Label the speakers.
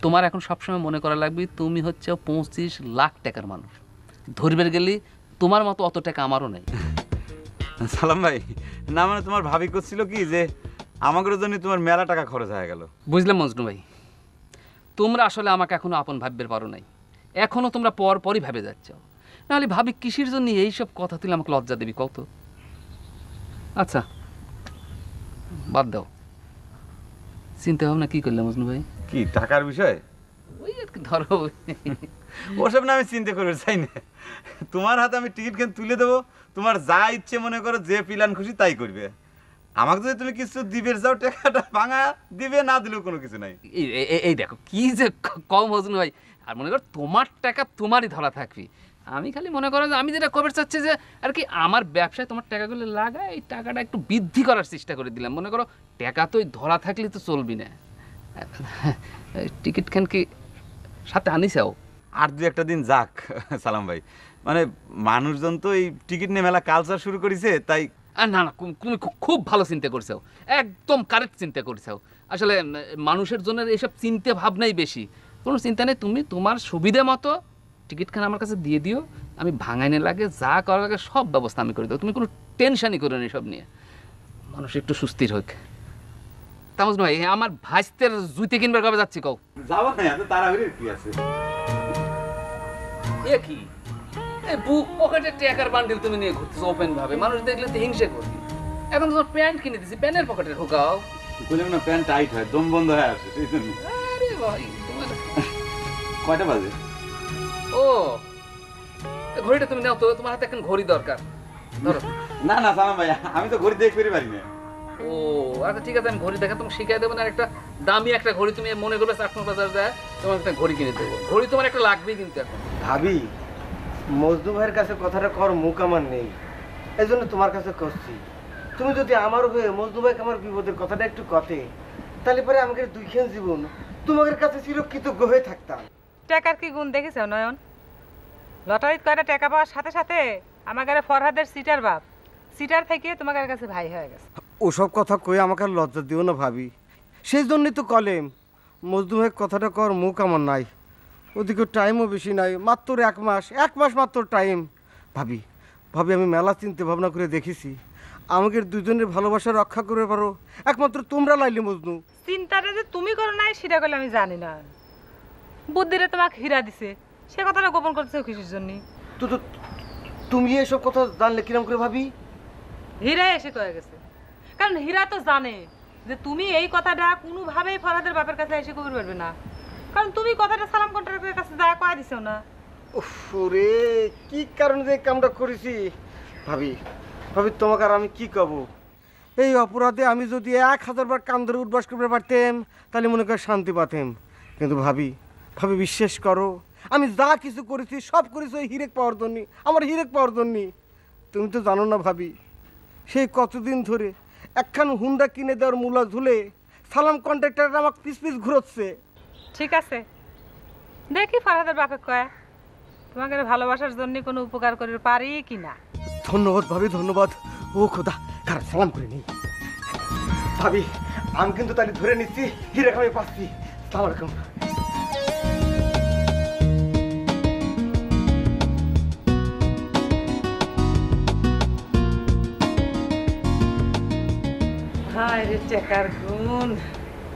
Speaker 1: তোমার এখন সবসময় মনে করা লাগবে তুমি হচ্ছে 25 লাখ টাকার মানুষ। ধরবের গেলি তোমার মতো অত টাকা আমারও নেই।
Speaker 2: সালাম ভাই, না মানে তোমার ভাবি করছিল কি যে আমাদের জন্য তোমার মেলা টাকা খরচ হয়ে গেল।
Speaker 1: বুঝলাম মজনু ভাই, তোমরা আসলে আমাকে এখনো আপন ভাবতে পারো নাই, এখনো তোমরা পরই ভাবে যাচ্ছ। নাহলে ভাবি কিসের জন্য এইসব কথা তুলে আমাকে লজ্জা দেবি কত? আচ্ছা বাদ দাও, চিন্তা ভাবনা কি করলে মজনু ভাই?
Speaker 2: কি টাকার বিষয়?
Speaker 1: ওই আর কি ধরো,
Speaker 2: ওসব না আমি চিন্তা করে চাই না। তোমার হাতে আমি টিকিট কেন তুলে দেবো, তোমার যা ইচ্ছে মনে করো, যে প্ল্যান খুশি তাই করবে। আমাকে যদি তুমি কিছু দিবে যাও, টাকাটা ভাঙা দিবে, না দিলেও কোনো কিছু নাই।
Speaker 1: এই দেখো কি যে কম মজনু ভাই। আর মনে করো তোমার টাকা তোমারই ধরা থাকবি। আমি খালি মনে করো যে আমি যেটা কবে চাচ্ছি যে আর কি আমার ব্যবসায় তোমার টাকাগুলো লাগায়, এই টাকাটা একটু বৃদ্ধি করার চেষ্টা করে দিলাম। মনে করো টাকা তো ধরা থাকলে তো চলবি না। টিকিট খান কি সাথে আনিসাও?
Speaker 2: আর দু একটা দিন যাক সালাম ভাই, মানে মানুষজন তো এই টিকিট নিয়ে মেলা কালচার শুরু করেছে, তাই।
Speaker 1: আর না না, তুমি খুব ভালো চিন্তা করছো, একদম কারেক্ট চিন্তা করছো। আসলে মানুষের জন্য এইসব চিন্তা ভাবনাই বেশি, কোনো চিন্তা নেই। তুমি তোমার সুবিধা মতো টিকিটখানা আমার কাছে দিয়ে দিও, আমি ভাঙাইনে লাগে যা করার লাগে সব ব্যবস্থা আমি করে দেবো। তুমি কোনো টেনশনই করো না এসব নিয়ে, মানুষ একটু সুস্থির হোক। তামজ ভাই, আমার ভাইস্তের জুইতে কিনবার কবে যাচ্ছি কও?
Speaker 2: যাবো না, এত তাড়াহুড়ির কি আছে?
Speaker 1: এ কি এই বুক পকেটে টাকার বান্ডিল তুমি নিয়ে ঘুরতেছো ওপেন ভাবে, মানুষ দেখলে তো হিংসে করবি। এখন তোমার প্যান্ট কিনে দিছি, প্যান্টের পকেটে ঢোকাও।
Speaker 2: বললাম না প্যান্ট টাইট হয়, দম বন্ধ হয়ে আসে, সেই জন্য।
Speaker 1: আরে ভাই তোমার
Speaker 2: কয়টা বাজে?
Speaker 1: ও ঘড়িটা তুমি নাও তো, তোমার হাতে এখন ঘড়ি দরকার, ধরো।
Speaker 2: না না সালাম ভাই, আমি তো ঘড়ি দেখতে পারি না।
Speaker 1: ও আচ্ছা ঠিক আছে, আমি ঘড়ি দেখা তোমাকে শিখাই দেবো না। একটা দামি একটা ঘড়ি তুমি মনে করবে চাটমোর বাজার যায়, তোমার একটা ঘড়ি কিনে দেবো। ঘড়ি তোমার একটা লাগবেই কিন্তু এখন।
Speaker 3: ভাবি, মজদু ভাইয়ের কাছে কথাটা কর মুখ আমার নেই, এই জন্য তোমার কাছে করছি। তুমি যদি আমার হয়ে মজদু ভাইকে আমার বিপদের কথাটা একটু কথে, তাহলে পরে আমাকে দুইখান জীবন তোমাদের কাছে চিরকৃতজ্ঞ হয়ে থাকতাম।
Speaker 4: টাকার কি গুণ দেখেছো নয়ন? লটারিত কয়টা টাকা পাওয়ার সাথে সাথে আমার গায়ে ফরহাদের সিটার বাপ, সিটার থেকে তোমার কাছে ভাই হয়ে গেছে।
Speaker 3: ওসব কথা কই আমাকে আর লজ্জা দিও না ভাবি, সেই জন্যই তো কলেম মজদু ভাইয়ের কথাটা কর মুখ আমার নাই। ওদিকে টাইমও বেশি নাই, মাত্র এক মাস মাত্র টাইম। ভাবি ভাবি আমি মেলা চিন্তা ভাবনা করে দেখেছি, আমাদের দুজনের ভালোবাসা রক্ষা করে পারো একমাত্র তোমরা লাইলি মজনু।
Speaker 4: চিন্তাটা যে তুমি করো নাই সেটা করলে আমি জানি না। বুদ্ধিরে তোমাকে হীরা দিছে, সে কথাটা গোপন করতেছো কিসের জন্য?
Speaker 3: তো তো তুমি এসব কথা জানলে কিরম করে ভাবি?
Speaker 4: হীরা এসে কয়ে গেছে, কারণ হীরা তো জানে যে তুমি এই কথাটা কোনোভাবেই ফরহাদের বাপের কাছে এসে কবর পারবে না, কারণ তুমি কথাটা সালাম কন্ট্রাক্টরের কাছে যা কয়ে দিছো না।
Speaker 3: ওরে কি কারণে যে কামটা করেছি ভাবি, ভাবি তোমাকে আর আমি কি কব? এই অপরাধে আমি যদি 1000 বার কান ধরে উঠবাস করতে পারতাম তাহলে মনে কর শান্তি পাতাম। কিন্তু ভাবি ভাবি বিশ্বাস করো, আমি যা কিছু করেছি সব করেছি ওই হিরেক পাওয়ার জন্য, আমার হিরেক পাওয়ার জন্য। তুমি তো জানো না ভাবি, সেই কতদিন ধরে একখান হুন্ডা কিনে দেওয়ার মূলা ঝুলে সালাম কন্ট্রাক্টর আমাকে পিস ঘুরোচ্ছে।
Speaker 4: ঠিক আছে, দেখি ফরহাদের বাপে কয়া তোমাকে ভালোবাসার জন্য কোনো উপকার করে পারি কি না।
Speaker 3: ধন্যবাদ ভাবি, ধন্যবাদ। ও খোদা, কার সালাম করে নেই ভাবি। আমি কিন্তু তাহলে ধরে নিচ্ছি হিরেক আমি পাচ্ছি। সালাম আলাইকুম।
Speaker 4: হায় রে টাকার গুণ।